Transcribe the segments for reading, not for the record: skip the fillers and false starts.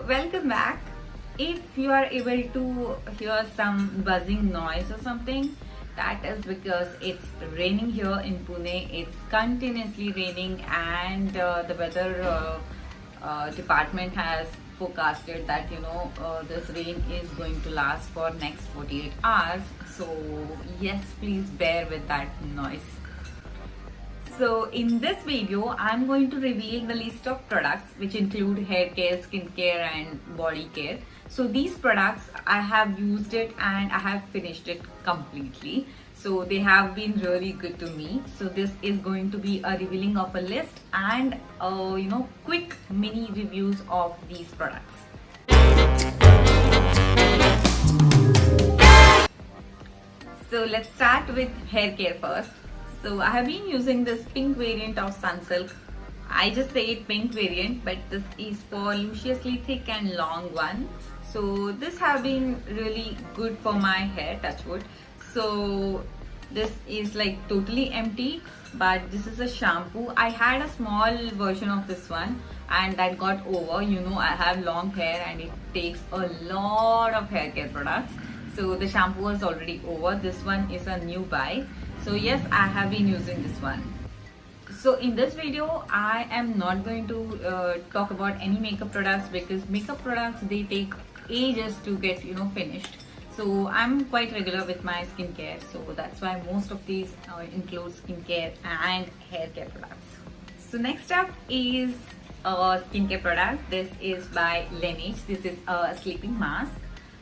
welcome back. If you are able to hear some buzzing noise or something, that is because it's raining here in Pune. It's continuously raining, and the weather department has forecasted that this rain is going to last for next 48 hours. So yes, please bear with that noise. So in this video, I'm going to reveal the list of products which include hair care, skincare and body care. So these products, I have used it and I have finished it completely. So they have been really good to me. So this is going to be a revealing of a list and quick mini reviews of these products. So let's start with hair care first. So I have been using this pink variant of Sunsilk. I just say it pink variant, but this is for lusciously thick and long one. So this have been really good for my hair, touch wood. So this is like totally empty, but this is a shampoo. I had a small version of this one and that got over. I have long hair and it takes a lot of hair care products. So the shampoo was already over. This one is a new buy. So yes, I have been using this one. So in this video, I am not going to talk about any makeup products because makeup products, they take ages to get finished. So I'm quite regular with my skincare. So that's why most of these include skincare and hair care products. So next up is a skincare product. This is by Laneige. This is a sleeping mask.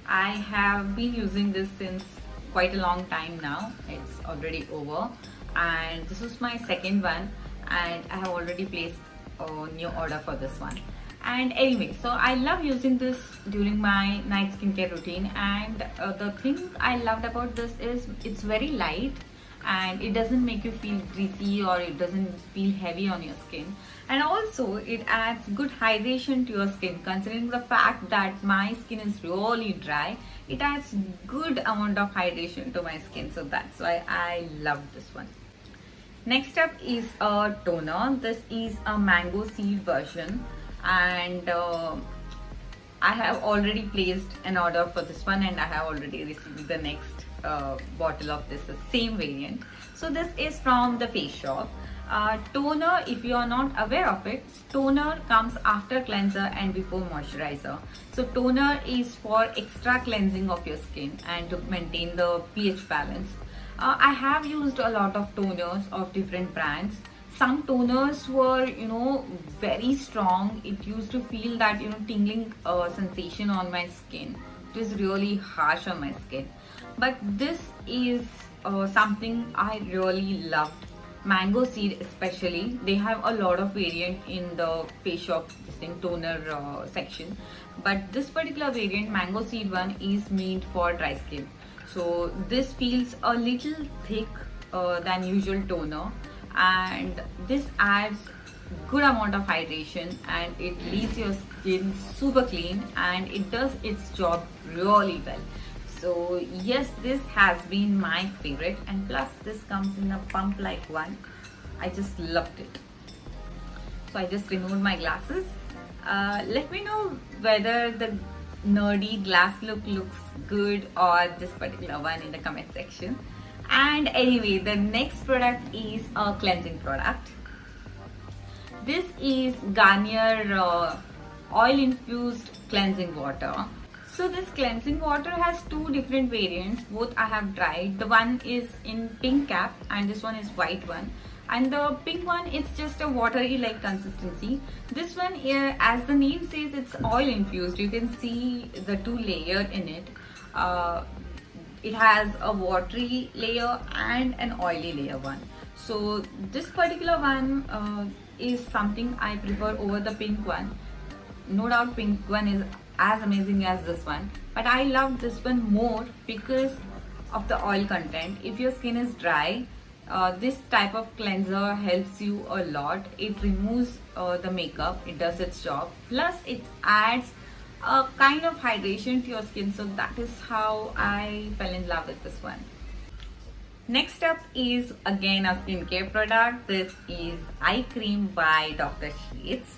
I have been using this since quite a long time now. It's already over and this is my second one and I have already placed a new order for this one. And anyway, so I love using this during my night skincare routine, and the thing I loved about this is it's very light and it doesn't make you feel greasy or it doesn't feel heavy on your skin, and also it adds good hydration to your skin. Considering the fact that my skin is really dry, it adds good amount of hydration to my skin, so that's why I love this one. Next up is a toner. This is a mango seed version and I have already placed an order for this one and I have already received the next bottle of this, the same variant. So this is from the Face Shop. Toner, if you are not aware of it, toner comes after cleanser and before moisturizer. So toner is for extra cleansing of your skin and to maintain the pH balance. I have used a lot of toners of different brands. Some toners were very strong. It used to feel that tingling sensation on my skin. It was really harsh on my skin, but this is something I really loved. Mango seed especially, they have a lot of variant in the Face Shop toner section, but this particular variant, mango seed one, is made for dry skin. So this feels a little thick than usual toner, and this adds good amount of hydration and it leaves your skin super clean and it does its job really well. So yes, this has been my favorite, and plus this comes in a pump like one. I just loved it. So I just removed my glasses. Let me know whether the nerdy glass look looks good or this particular one in the comment section. And anyway, the next product is a cleansing product. This is Garnier oil infused cleansing water. So this cleansing water has two different variants. Both I have tried. The one is in pink cap and this one is white one. And the pink one, it's just a watery like consistency. This one here, as the name says, it's oil infused. You can see the two layer in it. It has a watery layer and an oily layer one. So this particular one is something I prefer over the pink one. No doubt pink one is as amazing as this one, but I love this one more because of the oil content. If your skin is dry, this type of cleanser helps you a lot. It removes the makeup, it does its job, plus it adds a kind of hydration to your skin. So that is how I fell in love with this one. Next up is again a skincare product. This is eye cream by Dr. Sheth's.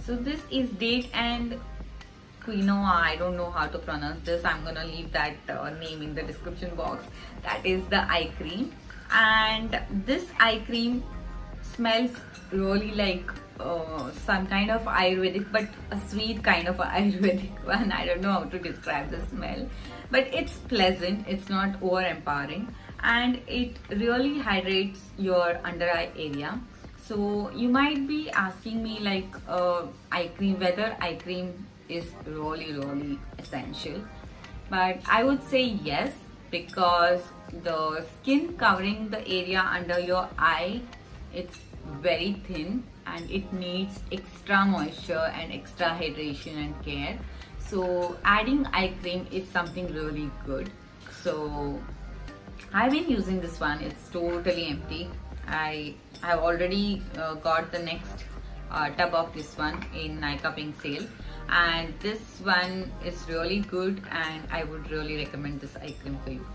So this is date and quinoa. I don't know how to pronounce this. I'm gonna leave that name in the description box. That is the eye cream, and this eye cream smells really like some kind of Ayurvedic, but a sweet kind of Ayurvedic one. I don't know how to describe the smell, but it's pleasant. It's not over empowering, and it really hydrates your under eye area. So you might be asking me like eye cream, whether eye cream is really essential, but I would say yes, because the skin covering the area under your eye, it's very thin and it needs extra moisture and extra hydration and care. So adding eye cream is something really good. So I've been using this one. It's totally empty. I have already got the next tub of this one in Nykaa Pink sale, and this one is really good, and I would really recommend this eye cream for you.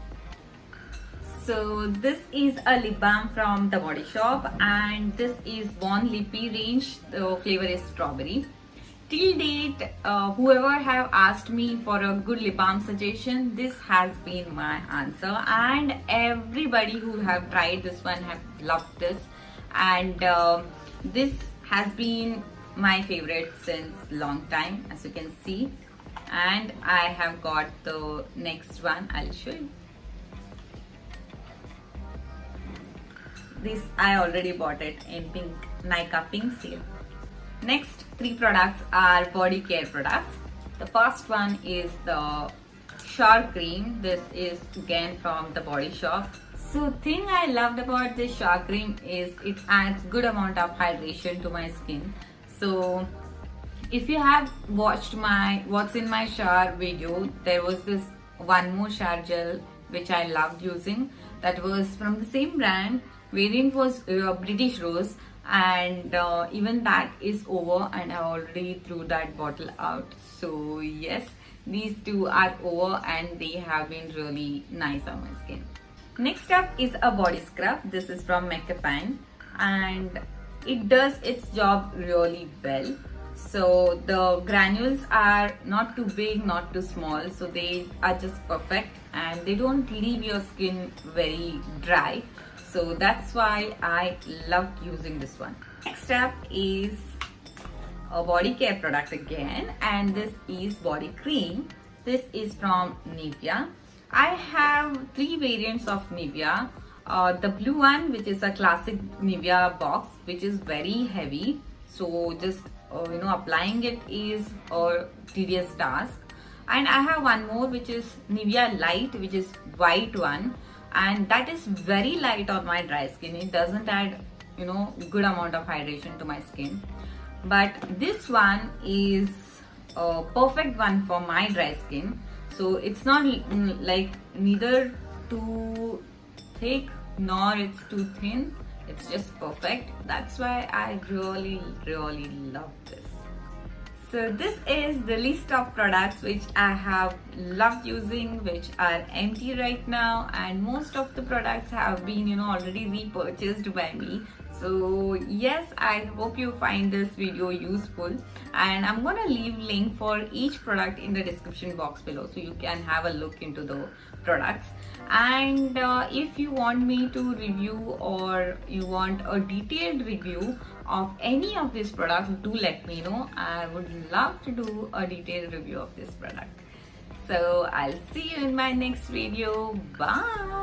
So this is a lip balm from The Body Shop, and this is Born Lippy range. The flavor is strawberry. Till date, whoever have asked me for a good lip balm suggestion, this has been my answer, and everybody who have tried this one have loved this, and this has been my favorite since long time, as you can see. And I have got the next one. I'll show you. This I already bought it in pink, Nykaa Pink sale. Next three products are body care products. The first one is the shower cream. This is again from The Body Shop. So thing I loved about this shower cream is it adds good amount of hydration to my skin. So if you have watched my what's in my shower video, there was this one more shower gel which I loved using. That was from the same brand. Variant was British Rose, and even that is over, and I already threw that bottle out. So yes, these two are over and they have been really nice on my skin. Next up is a body scrub. This is from Macapine, and it does its job really well. So the granules are not too big, not too small, so they are just perfect, and they don't leave your skin very dry. So that's why I loved using this one. Next up is a body care product again, and this is body cream. This is from Nivea. I have three variants of Nivea. The blue one, which is a classic Nivea box, which is very heavy. So just applying it is a tedious task. And I have one more, which is Nivea Light, which is white one, and that is very light on my dry skin. It doesn't add good amount of hydration to my skin, but this one is a perfect one for my dry skin. So it's not like neither too thick nor it's too thin. It's just perfect. That's why I really love this. So this is the list of products which I have loved using, which are empty right now, and most of the products have been already repurchased by me. So yes, I hope you find this video useful, and I'm gonna leave link for each product in the description box below, so you can have a look into the products. And if you want me to review, or you want a detailed review of any of these products, do let me know. I would love to do a detailed review of this product. So I'll see you in my next video. Bye.